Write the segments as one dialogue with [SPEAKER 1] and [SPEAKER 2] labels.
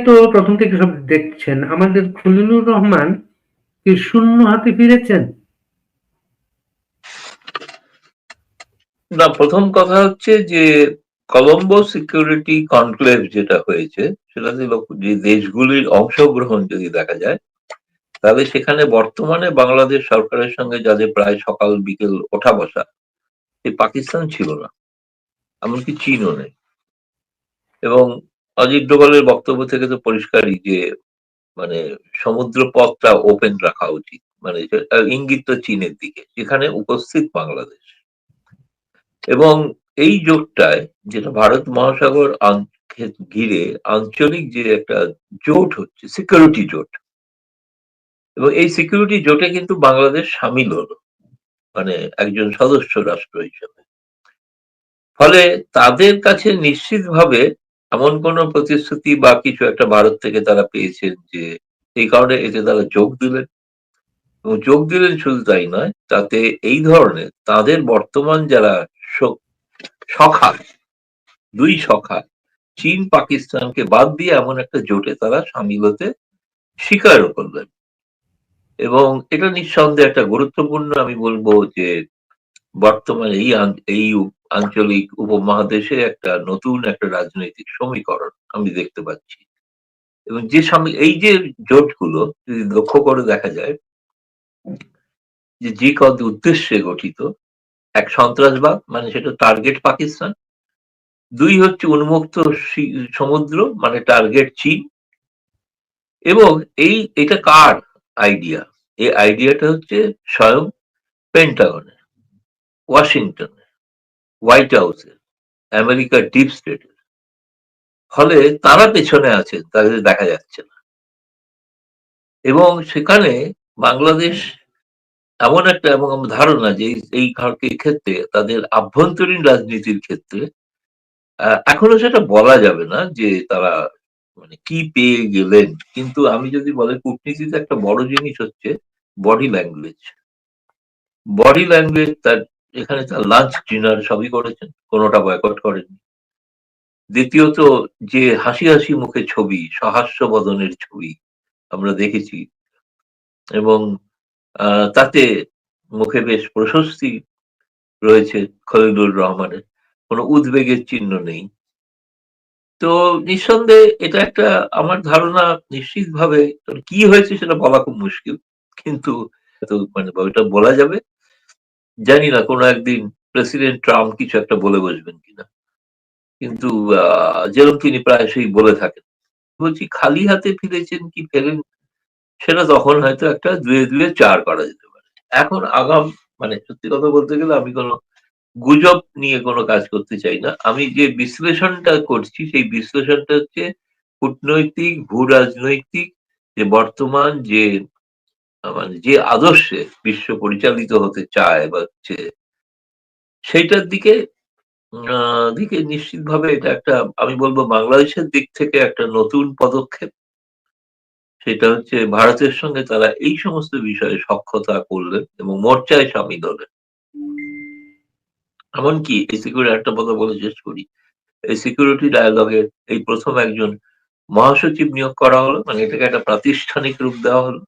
[SPEAKER 1] তো প্রথম থেকে সব দেখছেন, আমাদের খলিলুর রহমান কি শূন্য হাতে ফিরেছেন?
[SPEAKER 2] না, প্রথম কথা হচ্ছে যে কলম্বো সিকিউরিটি কনক্লেভ যেটা হয়েছে, সেটাতে যে দেশগুলির অংশগ্রহণ যদি দেখা যায়, তাহলে সেখানে বর্তমানে বাংলাদেশ সরকারের সঙ্গে যাদের প্রায় সকাল বিকেল ওঠা বসা, এই পাকিস্তান ছিল না, এমনকি চীনও নেই। এবং অজিত ডোভালের বক্তব্য থেকে তো পরিষ্কারই যে মানে সমুদ্র পথটা ওপেন রাখা উচিত, মানে ইঙ্গিত তো চীনের দিকে, যেখানে উপস্থিত বাংলাদেশ। এবং এই জোটটায়, যেটা ভারত মহাসাগর ঘিরে আঞ্চলিক যে একটা জোট হচ্ছে, সিকিউরিটি জোট, এবং এই সিকিউরিটি জোটে কিন্তু বাংলাদেশ সামিল হলো, মানে একজন সদস্য রাষ্ট্র হিসেবে। ফলে তাদের কাছে নিশ্চিতভাবে এমন কোন প্রতিশ্রুতি বা কিছু একটা ভারত থেকে তারা পেয়েছেন, যে এই কারণে এতে তারা যোগ দিলেন। এবং যোগ দিলেন শুধু তাই নয়, তাতে এই ধরনের তাদের বর্তমান যারা সখা, দুই সখা, চীন পাকিস্তানকে বাদ দিয়ে এমন একটা জোটে তারা সামিল হতে স্বীকারও করলেন। এবং এটা নিঃসন্দেহে একটা গুরুত্বপূর্ণ, আমি বলবো যে বর্তমানে এই আঞ্চলিক উপমহাদেশে একটা নতুন একটা রাজনৈতিক সমীকরণ আমি দেখতে পাচ্ছি। এবং এই যে জোটগুলো যদি লক্ষ্য করে দেখা যায়, যে যে কত উদ্দেশ্যে গঠিত: এক, সন্ত্রাসবাদ, মানে সেটা টার্গেট পাকিস্তান; দুই হচ্ছে উন্মুক্ত সমুদ্র, মানে টার্গেট চীন। এবং এটা কার আইডিয়া? এই আইডিয়াটা হচ্ছে স্বয়ং পেন্টাগনের, ওয়াশিংটনের, হোয়াইট হাউসের, আমেরিকার ডিপ স্টেটের। ফলে তারা পেছনে আছেন, তাদের দেখা যাচ্ছে না। এবং সেখানে বাংলাদেশ এমন একটা, এবং আমার ধারণা যে এই ক্ষেত্রে তাদের আভ্যন্তরীণ রাজনীতির ক্ষেত্রে এখনো সেটা বলা যাবে না যে তারা মানে কি পেয়ে গেলেন। কিন্তু আমি যদি বলে, কূটনীতিতে একটা বড় জিনিস হচ্ছে বডি ল্যাঙ্গুয়েজ। বডি ল্যাঙ্গুয়েজ তার, এখানে তার লাঞ্চ ডিনার সবই করেছেন, কোনোটা বয়কট করেননি। দ্বিতীয়ত, যে হাসি হাসি মুখে ছবি, সহাস্য বদনের ছবি আমরা দেখেছি, এবং তাতে মুখে বেশ প্রশস্তি রয়েছে খলিলুর রহমানের, কোনো উদ্বেগের চিহ্ন নেই। তো নিঃসন্দেহে এটা একটা, আমার ধারণা নিশ্চিতভাবে কি হয়েছে সেটা বলা খুব মুশকিল, কিন্তু তো মানে ওইটা বলা যাবে। জানি না কোনো একদিন প্রেসিডেন্ট ট্রাম্প কিছু একটা বলে বসবেন কিনা, কিন্তু যেরকম তিনি প্রায়শই বলে থাকেন। বলছি, খালি হাতে ফিরেছেন কি ফেরেন, সেটা তখন হয়তো একটা দুয়ে দুয়ে চার করা যেতে পারে। এখন আগাম, মানে সত্যি কথা বলতে গেলে আমি কোনো গুজব নিয়ে কোনো কাজ করতে চাই না। আমি যে বিশ্লেষণটা করছি, সেই বিশ্লেষণটা হচ্ছে কূটনৈতিক, ভূ রাজনৈতিক, যে বর্তমান যে মানে যে আদর্শে বিশ্ব পরিচালিত হতে চায় বা হচ্ছে, সেইটার দিকে নিশ্চিতভাবে এটা একটা, আমি বলবো বাংলাদেশের দিক থেকে একটা নতুন পদক্ষেপ। সেটা হচ্ছে ভারতের সঙ্গে তারা এই সমস্ত বিষয়ে সখ্যতা করলেন এবং মোর্চায় সামিল হলেন। এমনকি এই সিকিউরিটি, একটা কথা বলে শেষ করি, এই সিকিউরিটি ডায়ালগের এই প্রথম একজন মহাসচিব নিয়োগ করা হলো, মানে এটাকে একটা প্রাতিষ্ঠানিক রূপ দেওয়া হলো।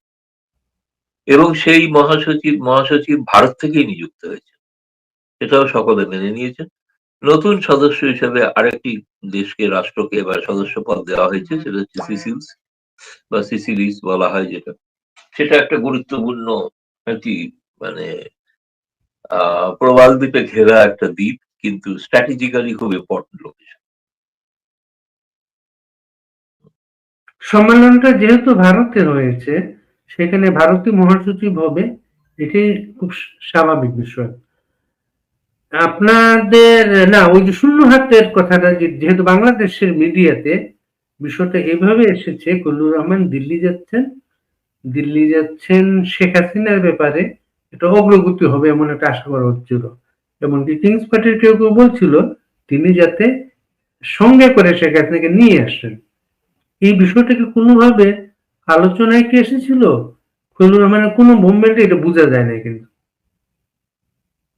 [SPEAKER 2] এবং সেই মহাসচিব ভারত থেকেই নিযুক্ত হয়েছে, সেটাও সকলে মেনে নিয়েছেন। নতুন সদস্য হিসেবে আরেকটি দেশকে, রাষ্ট্রকে এবার সদস্য পদ দেওয়া হয়েছে, সেটা হচ্ছে সিসিলস বা সিসিলিস বলা হয় যেটা। সেটা একটা গুরুত্বপূর্ণ একটি, মানে প্রবাল দ্বীপে ঘেরা একটা দ্বীপ, কিন্তু স্ট্র্যাটেজিক্যালি খুব ইম্পর্টেন্ট লোকেশন।
[SPEAKER 1] সম্মেলনটা যেহেতু ভারতে রয়েছে, সেখানে ভারতীয় মহাসচিব হবে, এটি খুব স্বাভাবিক বিষয়। আপনাদের না, ওই যে শূন্য হাতের কথাটা, যেহেতু বাংলাদেশের মিডিয়াতে বিষয়টা এভাবে এসেছে, খলিলুর রহমান দিল্লি যাচ্ছেন শেখ হাসিনার ব্যাপারে এটা অগ্রগতি হবে এমন একটা আশা করা হচ্ছিল। এমনকি কিংস পার্টির কেউ কেউ বলছিল তিনি যাতে সঙ্গে করে শেখ হাসিনাকে নিয়ে আসেন। এই বিষয়টাকে কোনোভাবে আলোচনায় কি এসেছিল? খলিলুর রহমানের কোনো মুভমেন্টে এটা বোঝা যায় না কিন্তু।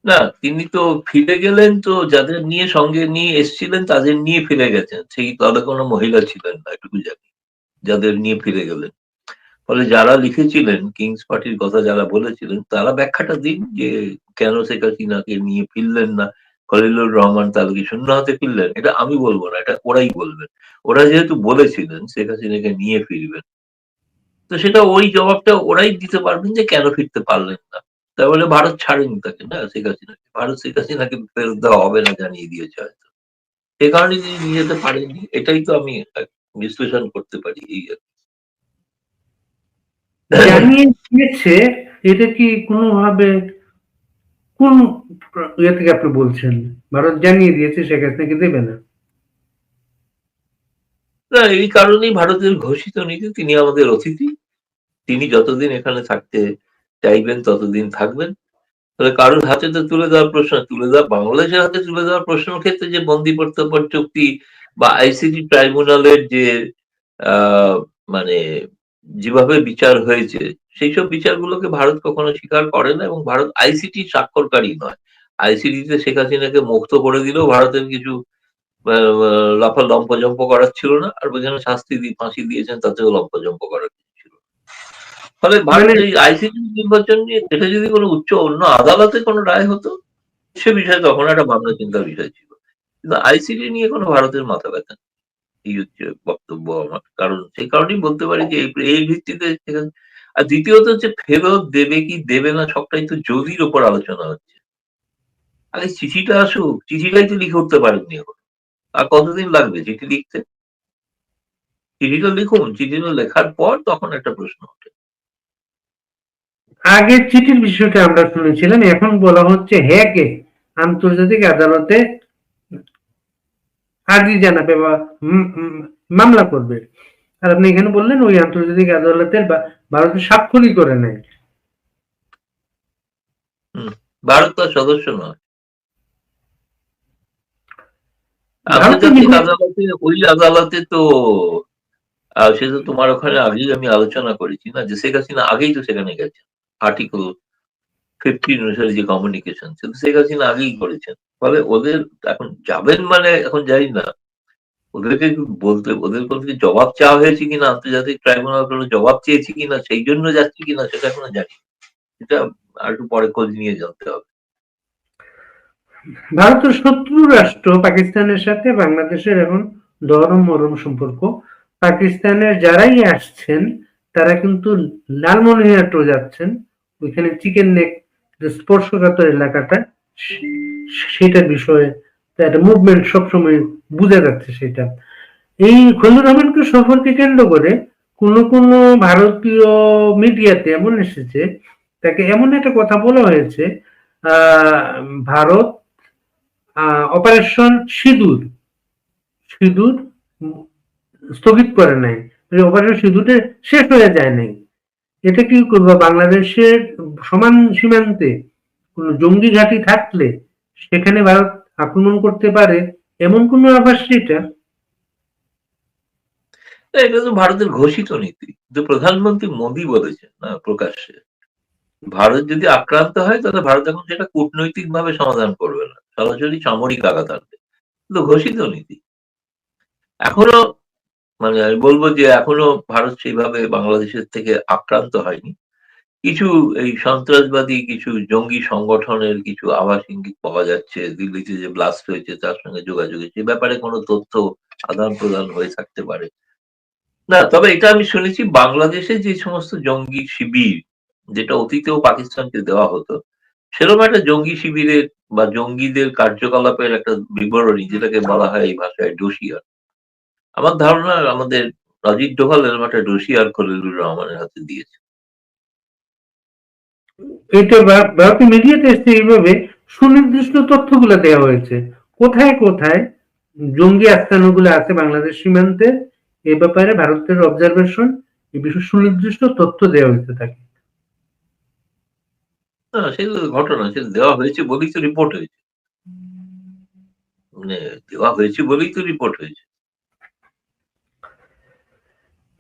[SPEAKER 2] না, তিনি তো ফিরে গেলেন, তো যাদের নিয়ে সঙ্গে নিয়ে এসেছিলেন তাদের নিয়ে ফিরে গেছেন, সেই দলে কোনো মহিলা ছিলেন না, এটুকু জানি। যাদের নিয়ে ফিরে গেলেন। ফলে যারা লিখেছিলেন কিংস পার্টির কথা যারা বলেছিলেন তারা ব্যাখ্যাটা দিন যে কেন শেখ হাসিনাকে নিয়ে ফিরলেন না, খলিলুর রহমান তাহলে কি শূন্য হাতে ফিরলেন? এটা আমি বলবো না, এটা ওরাই বলবেন। ওরা যেহেতু বলেছিলেন শেখ হাসিনাকে নিয়ে ফিরবেন, তো সেটা ওই জবাবটা ওরাই দিতে পারবেন যে কেন ফিরতে পারলেন না। তাহলে ভারত ছাড়েনি তাকে না, শেখ হাসিনাকে। ভারত শেখ হাসিনাকে ফেরত দেওয়া হবে না জানিয়ে দিয়েছে হয়তো। সে কারণে তিনি নিয়ে যেতে পারেননি, এটাই তো আমি বিশ্লেষণ করতে পারি এই আর কি।
[SPEAKER 1] জানিয়ে দিয়েছে, এটা কি কোনোভাবে কোন ইয়ে থেকে আপনি বলছেন ভারত জানিয়ে দিয়েছে শেখ হাসিনাকে দেবে না?
[SPEAKER 2] না, এই কারণেই ভারতের ঘোষিত নীতি তিনি আমাদের অতিথি, তিনি যতদিন এখানে থাকতে চাইবেন ততদিন থাকবেন। তাহলে কারোর হাতে তো তুলে দেওয়ার প্রশ্ন, তুলে দেওয়া বাংলাদেশের হাতে তুলে দেওয়ার প্রশ্নের ক্ষেত্রে যে বন্দি প্রত্যর্পণ চুক্তি বা আইসিটি ট্রাইব্যুনালের যে আহ, মানে যেভাবে বিচার হয়েছে সেই সব বিচারগুলোকে ভারত কখনো স্বীকার করে না, এবং ভারত আইসিটি স্বাক্ষরকারী নয়। আইসিটিতে শেখ হাসিনাকে মুক্ত করে দিলেও ভারতের কিছু লম্পজম্প করার ছিল না, আর যেখানে ফাঁসি দিয়েছেন তাতেও লম্পজম্প করার কিছু ছিল না। ফলে ভারত
[SPEAKER 1] মানে
[SPEAKER 2] এই আইসিটি নির্বাচন নিয়ে এটা যদি কোনো অন্য আদালতে কোনো রায় হতো সে বিষয়ে তখন একটা ভাবনা চিন্তার বিষয় ছিল, কিন্তু আইসিটি নিয়ে কোনো ভারতের মাথা ব্যথা নেই। এই হচ্ছে বক্তব্য আমার। কারণ সেই কারণেই বলতে পারি যে এই ভিত্তিতে আর দ্বিতীয়ত হচ্ছে ফেরত দেবে কি দেবে না সবটাই তো জরির ওপর আলোচনা হচ্ছে। আগে চিঠিটা আসুক, চিঠিটাই তো লিখে উঠতে পারেননি এখন। আর কতদিন লাগবে চিঠি লিখতে? চিঠিটা লিখুন, চিঠিটা লেখার পর তখন একটা প্রশ্ন ওঠে।
[SPEAKER 1] আগে চিঠির বিষয়টা আমরা শুনেছিলাম, এখন বলা হচ্ছে হ্যাকে আন্তর্জাতিক আদালতে আর্জি জানাবে বা মামলা করবে। আর আপনি এখানে বললেন ওই আন্তর্জাতিক আদালতের ভারতের স্বাক্ষরই করে নেয়।
[SPEAKER 2] হুম, ভারত তার সদস্য নয়।
[SPEAKER 1] ভারতের
[SPEAKER 2] আন্তর্জাতিক আদালতে, ওই আদালতে তো সে তো তোমার ওখানে আগেই আমি আলোচনা করেছি না, যে শেখ হাসিনা আগেই তো সেখানে গেছেন। আর্টিকেল 15 অনুসারে যে কমিউনিকেশন সে তো শেখ হাসিনা আগেই করেছেন। ফলে ওদের এখন যাবেন মানে এখন জানি না ওদেরকে বলতে, ওদের কোনো কিছু জবাব চাওয়া হয়েছে কিনা, আন্তর্জাতিক ট্রাইব্যুনাল কোনো জবাব চেয়েছে কিনা, সেই জন্য যাচ্ছে কিনা সেটা এখনো জানি না। এটা আর একটু পরে খোঁজ নিয়ে জানতে হবে।
[SPEAKER 1] ভারতের শত্রু রাষ্ট্র পাকিস্তানের সাথে বাংলাদেশের এখন নরম মরম সম্পর্ক। পাকিস্তানের যারাই আসছেন তারা কিন্তু লালমনিরহাটও যাচ্ছেন, ওইখানে চিকেন নেক যে স্পর্শকাতর এলাকাটা সেটার বিষয়ে একটা মুভমেন্ট সবসময় বোঝা যাচ্ছে সেটা। এই খলিলুর রহমানকে সফরকে কেন্দ্র করে কোন কোন ভারতীয় মিডিয়াতে এমন এসেছে, তাকে এমন একটা কথা বলা হয়েছে, আহ ভারত অপারেশন সিঁদুর সিঁদুর স্থগিত করে নাই, অপারেশন সিঁদুরটা শেষ হয়ে যায় নাই। এটা কি করবো, বাংলাদেশের সমান সীমান্তে কোন জঙ্গি ঘাঁটি থাকলে সেখানে ভারত আক্রমণ করতে পারে এমন কোন আভাস সেটা?
[SPEAKER 2] না, এটা তো ভারতের ঘোষিত নীতি, যে প্রধানমন্ত্রী মোদী বলেছেন না প্রকাশ্যে, ভারত যদি আক্রান্ত হয় তাহলে ভারত এখন সেটা কূটনৈতিক ভাবে সমাধান করবে না, সরাসরি সামরিক আঘাত আনবে। কিন্তু ঘোষিত নীতি এখনো, মানে আমি বলবো যে এখনো ভারত সেইভাবে বাংলাদেশের থেকে আক্রান্ত হয়নি। কিছু এই সন্ত্রাসবাদী কিছু জঙ্গি সংগঠনের কিছু আভাস ইঙ্গিত পাওয়া যাচ্ছে, দিল্লিতে যে ব্লাস্ট হয়েছে তার সঙ্গে যোগাযোগে সে ব্যাপারে কোনো তথ্য আদান প্রদান হয়ে থাকতে পারে। না, তবে এটা আমি শুনেছি বাংলাদেশে যে সমস্ত জঙ্গি শিবির যেটা অতীতেও পাকিস্তানকে দেওয়া হতো, সেরকম একটা জঙ্গি শিবিরের বা জঙ্গিদের কার্যকলাপের একটা বিবরণী যেটাকে বলা হয় এই ভাষায় ডোসিয়ার, আমার ধারণা আমাদের অজিত ডোভাল এরকম একটা ডোসিয়ার খলিলুর রহমানের হাতে দিয়েছে।
[SPEAKER 1] এটা ভারতীয় মিডিয়াতে এসছে এইভাবে সুনির্দিষ্ট তথ্যগুলো দেওয়া হয়েছে, কোথায় কোথায় জঙ্গি আস্তানাগুলো আছে বাংলাদেশ সীমান্তে এ ব্যাপারে ভারতের অবজারভেশন, এই বিষয়ে সুনির্দিষ্ট তথ্য দেওয়া হয়েছে তাকে।
[SPEAKER 2] না, সেটা তো ঘটনা, সেটা দেওয়া হয়েছে বলেই তো রিপোর্ট হয়েছে, মানে দেওয়া হয়েছে বলেই তো রিপোর্ট হয়েছে।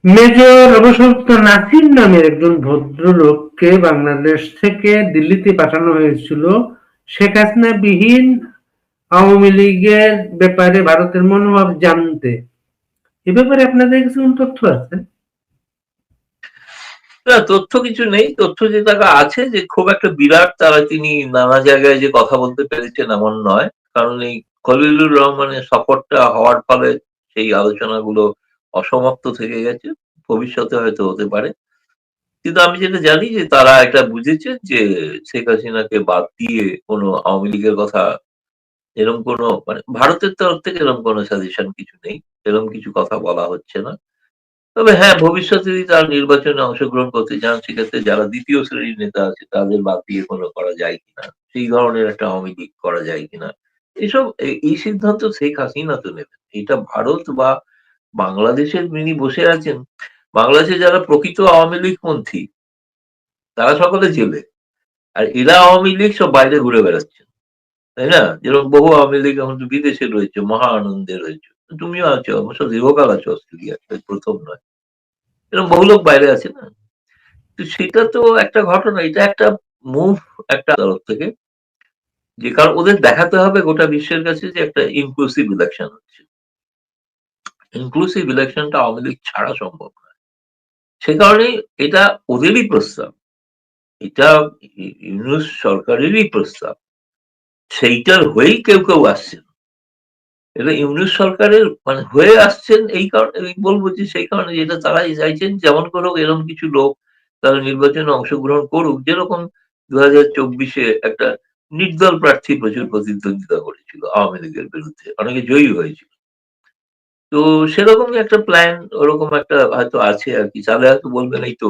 [SPEAKER 1] মেজর অবসরপ্রাপ্ত নাসির নামের একজন ভদ্রলোককে বাংলাদেশ থেকে দিল্লিতে পাঠানো হয়েছিল শেখ হাসিনা বিহীন আওয়ামী লীগের ব্যাপারে ভারতের মনোভাব জানতে। এ ব্যাপারে আপনাদের কিছু তথ্য আছে?
[SPEAKER 2] না, তথ্য কিছু নেই। তথ্য যেটা আছে যে খুব একটা বিরাট তিনি নানা জায়গায় যে কথা বলতে পেরেছেন এমন নয়। কারণ এই খলিলুর রহমানের সফরটা হওয়ার ফলে সেই আলোচনাগুলো অসমাপ্ত থেকে গেছে। ভবিষ্যতে হয়তো হতে পারে। কিন্তু আমি যেটা জানি যে তারা এটা বুঝেছেন যে শেখ হাসিনাকে বাদ দিয়ে কোনো আওয়ামী লীগের কথা এরকম কোনো মানে ভারতের তরফ থেকে এরকম কোনো সাজেশন কিছু নেই। এরকম কিছু কথা বলা হচ্ছে না। তবে হ্যাঁ, ভবিষ্যতে যদি তারা নির্বাচনে অংশগ্রহণ করতে চান, সেক্ষেত্রে যারা ২য় শ্রেণীর নেতা আছে তাদের বাদ দিয়ে কোনো করা যায় কিনা? সেই ধরনের একটা আওয়ামী লীগ করা যায় কিনা? এসব এই সিদ্ধান্ত শেখ হাসিনা তো নেবেন। এটা ভারত বা বাংলাদেশের যিনি বসে আছেন, বাংলাদেশে যারা প্রকৃত আওয়ামী লীগপন্থী তারা সকলে জেলে। আর এরা আওয়ামী লীগ সব বাইরে ঘুরে বেড়াচ্ছে। তাই না? যেরকম বহু আওয়ামী লীগ এখন তো বিদেশে রয়েছে, মহা আনন্দে রয়েছে। তুমিও আছো, অবশ্য দীর্ঘকাল আছো অস্ট্রেলিয়াতে, ১ম নয়। এরকম বহু লোক বাইরে আছে না? তো সেটা তো একটা ঘটনা। এটা একটা মুভ একটা তরফ থেকে। যে কারণ ওদের দেখাতে হবে গোটা বিশ্বের কাছে যে একটা ইনক্লুসিভ ইলেকশন হচ্ছে। ইনক্লুসিভ ইলেকশনটা আওয়ামী লীগ ছাড়া সম্ভব না। সে কারণেই এটা ওদেরই প্রস্তাব। এটা ইউনূস সরকারেরই প্রস্তাব। সেইটার হয়েই কেউ আসছেন। এটা ইউনূস সরকারের মানে হয়ে আসছেন এই কারণে আমি বলব যে সেই কারণে যেটা তারাই চাইছেন যেমন করে হোক এরকম কিছু লোক তারা নির্বাচনে অংশগ্রহণ করুক। যেরকম ২০২৪ একটা নির্দল প্রার্থী প্রচুর প্রতিদ্বন্দ্বিতা করেছিল আওয়ামী লীগের বিরুদ্ধে। অনেকে জয়ী হয়েছিল। তো সেরকমই একটা প্ল্যান ওরকম একটা হয়তো আছে আরকি। তাহলে হয়তো বলবেন এই তো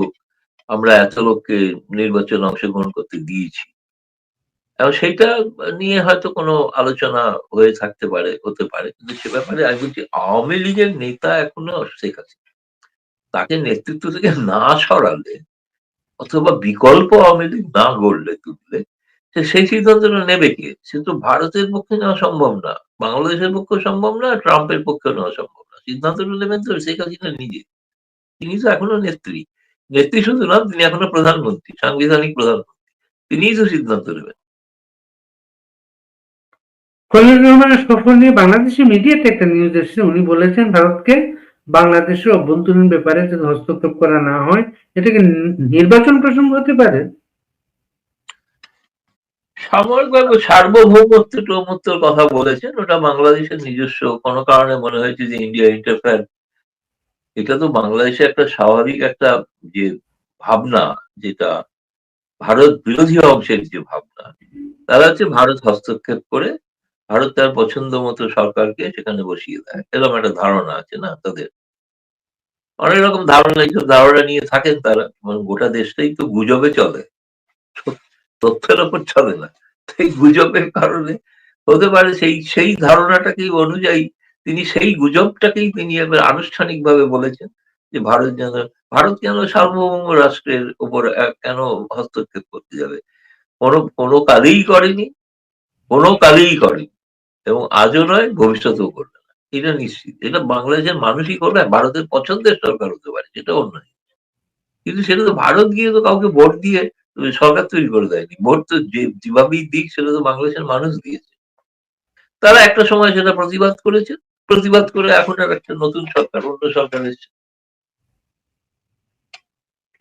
[SPEAKER 2] আমরা এত লোককে নির্বাচনে অংশগ্রহণ করতে দিয়েছি। এবং সেইটা নিয়ে হয়তো কোনো আলোচনা হয়ে থাকতে পারে, হতে পারে। কিন্তু সে ব্যাপারে আমি বলছি আওয়ামী লীগের নেতা এখনো শেখ হাসিনা। তাকে নেতৃত্ব থেকে না সরালে অথবা বিকল্প আওয়ামী লীগ না গড়লে তুললে সেই সিদ্ধান্তটা নেবে কে? সে তো ভারতের পক্ষে নেওয়া সম্ভব না। বাংলাদেশের পক্ষেও সম্ভব না, ট্রাম্পের পক্ষেও নেওয়া সম্ভব না। সিদ্ধান্তটা নেবেন তো শেখ হাসিনা নিজে। তিনি তো এখনো নেত্রী। নেত্রী শুধু না, তিনি এখনো প্রধানমন্ত্রী, সাংবিধানিক প্রধানমন্ত্রী। তিনিই তো সিদ্ধান্ত নেবেন।
[SPEAKER 1] খলিলুর রহমানের সফর নিয়ে বাংলাদেশি মিডিয়াতে একটা নিউজ এসেছে, উনি বলেছেন ভারতকে বাংলাদেশের অভ্যন্তরীণ ব্যাপারে যদি হস্তক্ষেপ করা না হয় এটাকে নির্বাচন প্রসঙ্গ হতে পারে।
[SPEAKER 2] সাময়িকভাবে সার্বভৌমত্বের কথা বলেছেন। ওটা বাংলাদেশের নিজস্ব কোনো কারণে মনে হয়েছে যে ইন্ডিয়া ইন্টারফেয়ার। এটা তো বাংলাদেশের একটা স্বাভাবিক একটা যে ভাবনা, যেটা ভারত বিরোধী অংশের যে ভাবনা, তারা হচ্ছে ভারত হস্তক্ষেপ করে ভারত তার পছন্দ মতো সরকারকে সেখানে বসিয়ে দেয়। এরকম একটা ধারণা আছে না তাদের? অনেক রকম ধারণা, এইসব ধারণা নিয়ে থাকেন তারা। মানে গোটা দেশটাই তো গুজবে চলে। তথ্যের উপর চলে না। এই গুজবের কারণে হতে পারে সেই ধারণাটাকেই অনুযায়ী তিনি সেই গুজবটাকেই তিনি এবার আনুষ্ঠানিকভাবে বলেছেন যে ভারত কেন সার্বভৌম রাষ্ট্রের উপর কেন হস্তক্ষেপ করতে যাবে? কোনো কালেই করেনি, কোনো কালেই করেনি এবং আজও নয়, ভবিষ্যতেও করবে না। এটা নিশ্চিত। এটা বাংলাদেশের মানুষই করবে, ভারতের পছন্দের সরকার হতে পারে, সেটা অন্য জিনিস। কিন্তু সেটা তো ভারত গিয়ে তো কাউকে ভোট দিয়ে সরকার তৈরি করে দেয়নি। ভোট তো যেভাবেই দিক সেটা তো বাংলাদেশের মানুষ দিয়েছে। তারা একটা সময় সেটা প্রতিবাদ করেছে। প্রতিবাদ করে এখন আর একটা নতুন সরকার, অন্য সরকার এসছে।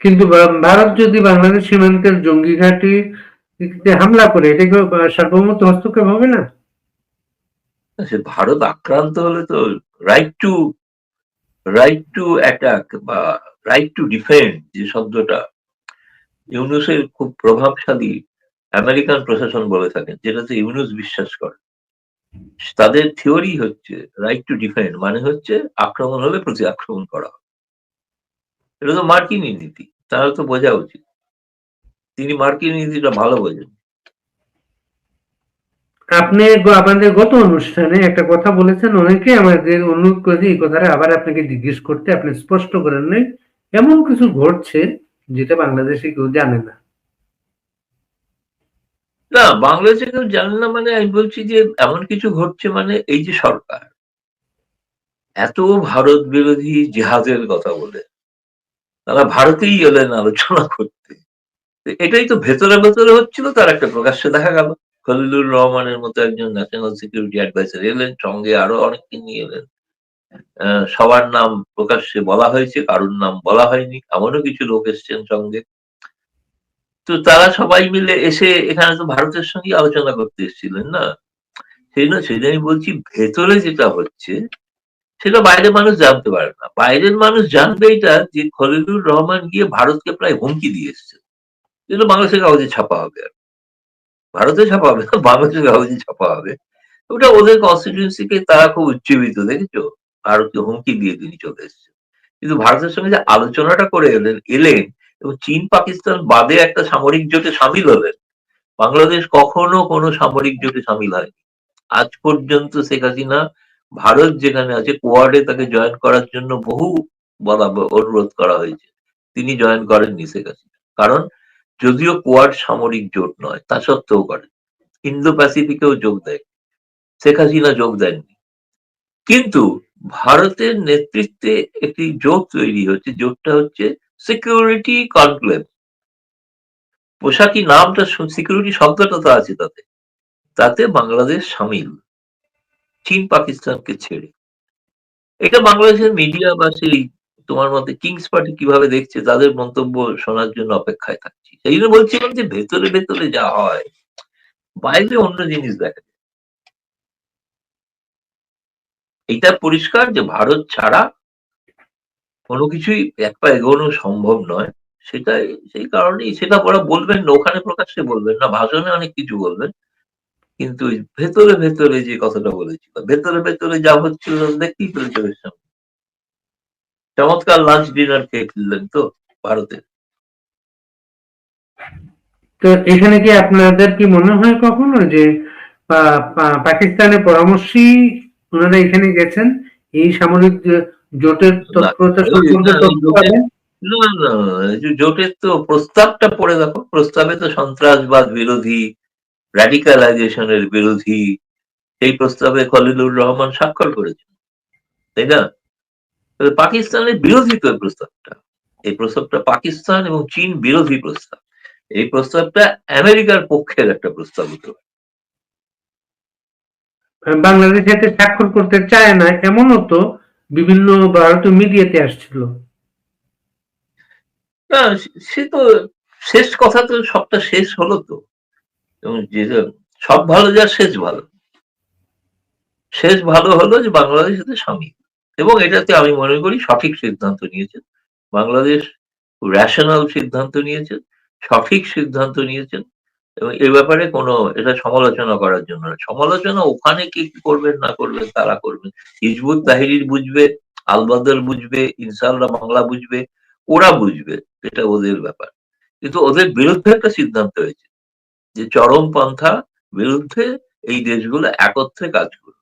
[SPEAKER 1] কিন্তু ভারত যদি বাংলাদেশ সীমান্তের জঙ্গি ঘাঁটিতে হামলা করে এটা কি সার্বভৌমত্ব হস্তক্ষেপ হবে না?
[SPEAKER 2] সে ভারত আক্রান্ত হলে তো right two right two attack বা রাইট টু ডিফেন্ড যে শব্দটা ইউনূসের খুব প্রভাবশালী আমেরিকান প্রশাসন বলে থাকেন, যেটাতে ইউনূস বিশ্বাস করে। তাদের থিওরি হচ্ছে রাইট টু ডিফেন্ড মানে হচ্ছে আক্রমণ হলে প্রতি আক্রমণ করা। এটা তো মার্কিনই নীতি। তাহলে তো বোঝা উচিত। তিনি মার্কিন নীতিটা ভালো বোঝেন।
[SPEAKER 1] আপনি আমাদের গত অনুষ্ঠানে একটা কথা বলেছেন, অনেকে আমাদের অনুরোধ করেছে এই কথাটা আবার আপনাকে জিজ্ঞেস করতে, আপনি স্পষ্ট করেন নাই। এমন কিছু ঘটছে যেটা বাংলাদেশে কেউ জানে না।
[SPEAKER 2] না, বাংলাদেশে কেউ জানে না মানে আমি বলছি যে এমন কিছু ঘটছে মানে এই যে সরকার এত ভারত বিরোধী জেহাদের কথা বলে তারা ভারতেই এলেন আলোচনা করতে। তো এটাই তো ভেতরে ভেতরে হচ্ছিল, তার একটা প্রকাশ্যে দেখা গেল। খলিলুর রহমানের মতো একজন ন্যাশনাল সিকিউরিটি অ্যাডভাইজার এলেন, সঙ্গে আরো অনেককে নিয়ে এলেন। সবার নাম প্রকাশ্যে বলা হয়েছে, কারোর নাম বলা হয়নি, এমনও কিছু লোক এসছেন সঙ্গে। তো তারা সবাই মিলে এসে এখানে তো ভারতের সঙ্গে আলোচনা করতে এসেছিলেন না। সেই জন্য আমি বলছি ভেতরে যেটা হচ্ছে সেটা বাইরের মানুষ জানতে পারে না। বাইরের মানুষ জানবে এটা যে খলিলুর রহমান গিয়ে ভারতকে প্রায় হুমকি দিয়ে এসছে, যেটা বাংলাদেশের কাগজে ছাপা হবে, আর ভারতে ছাপা হবে না, বাংলাদেশের কাগজে ছাপা হবে। ওটা ওদের কনস্টিটিউন্সিকে তারা খুব উজ্জীবিত, দেখেছো, ভারতকে হুমকি দিয়ে তিনি চলে এসছে। কিন্তু ভারতের সঙ্গে যে আলোচনাটা করে এলেন এবং চীন পাকিস্তান বাদে একটা সামরিক জোটে সামিল হলেন, বাংলাদেশ কখনো কোনো সামরিক জোটে সামিল হয়নি আজ পর্যন্ত। শেখ হাসিনা ভারত যেখানে আছে কোয়াডে তাকে জয়েন করার জন্য বহু অনুরোধ করা হয়েছে, তিনি জয়েন করেননি শেখ হাসিনা। কারণ যদিও কোয়াড সামরিক জোট নয়, তা সত্ত্বেও করেন। ইন্দো প্যাসিফিকেও যোগ দেয়, শেখ হাসিনা যোগ দেননি। কিন্তু ভারতের নেতৃত্বে একটি জোট তৈরি হচ্ছে, জোটটা হচ্ছে সিকিউরিটি কনক্লেভ। পোশাকি নামটা, সিকিউরিটি শব্দটা তো আছে তাতে, তাতে বাংলাদেশ সামিল, চীন পাকিস্তানকে ছেড়ে। এটা বাংলাদেশের মিডিয়া বা সেই তোমার মতে কিংস পার্টি কিভাবে দেখছে তাদের মন্তব্য শোনার জন্য অপেক্ষায় থাকছি। সেই জন্য বলছিলাম যে ভেতরে ভেতরে যা হয় বাইরে অন্য জিনিস দেখা যায়। এটা পরিষ্কার যে ভারত ছাড়া কোনো কিছুই এক পা এগোনো সম্ভব নয়। সেটাই, সেই কারণেই সেটা ওরা বলবেন না, ওখানে প্রকাশ্যে বলবেন না, ভাষণে অনেক কিছু বলবেন, কিন্তু ওই ভেতরে ভেতরে যে কথাটা বলেছিল, ভেতরে ভেতরে যা হচ্ছিল দেখতেই পেরেছে। চমৎকার লাঞ্চ ডিনার খেয়ে ফেললেন তো ভারতে।
[SPEAKER 1] তো এখানে কি আপনাদের কি মনে হয় কখনো যে পাকিস্তানের পরামর্শেই ওনারা এখানে গেছেন এই সামরিক জোটের
[SPEAKER 2] না,
[SPEAKER 1] তৎপরতা
[SPEAKER 2] ওই
[SPEAKER 1] সম্পর্কে
[SPEAKER 2] না, ওই
[SPEAKER 1] তথ্য
[SPEAKER 2] জোটের
[SPEAKER 1] পাবেন?
[SPEAKER 2] না, না, জোটের তো প্রস্তাবটা পড়ে দেখো, প্রস্তাবে তো সন্ত্রাসবাদ বিরোধী, র্যাডিকালাইজেশনের বিরোধী, সেই প্রস্তাবে খলিলুর রহমান স্বাক্ষর করেছেন, তাই না? পাকিস্তানের বিরোধী তো এই প্রস্তাবটা। এই প্রস্তাবটা পাকিস্তান এবং চীন বিরোধী প্রস্তাব। এই প্রস্তাবটা আমেরিকার পক্ষের একটা প্রস্তাব হতে পারে।
[SPEAKER 1] বাংলাদেশ এতে স্বাক্ষর করতে চায় না, এমনও তো বিভিন্ন ভারতীয় মিডিয়াতে আসছিল।
[SPEAKER 2] না, সে তো শেষ কথা তো, সবটা শেষ হলো তো। এবং যেটা সব ভালো যার শেষ ভালো, শেষ ভালো হলো যে বাংলাদেশ এতে সামিল, এবং এটাতে আমি মনে করি সঠিক সিদ্ধান্ত নিয়েছেন বাংলাদেশ, রেশনাল সিদ্ধান্ত নিয়েছেন, সঠিক সিদ্ধান্ত নিয়েছেন। এবং এ ব্যাপারে কোনো এটা সমালোচনা করার জন্য না। সমালোচনা ওখানে কি কি করবেন না করবেন তারা করবেন, হিজবুত তাহরির বুঝবে, আলবদল বুঝবে, ইনশাআল্লাহ বাংলা বুঝবে, ওরা বুঝবে, এটা ওদের ব্যাপার। কিন্তু ওদের বিরুদ্ধে একটা সিদ্ধান্ত হয়েছে যে চরমপন্থা বিরুদ্ধে এই দেশগুলো একত্রে কাজ করবে।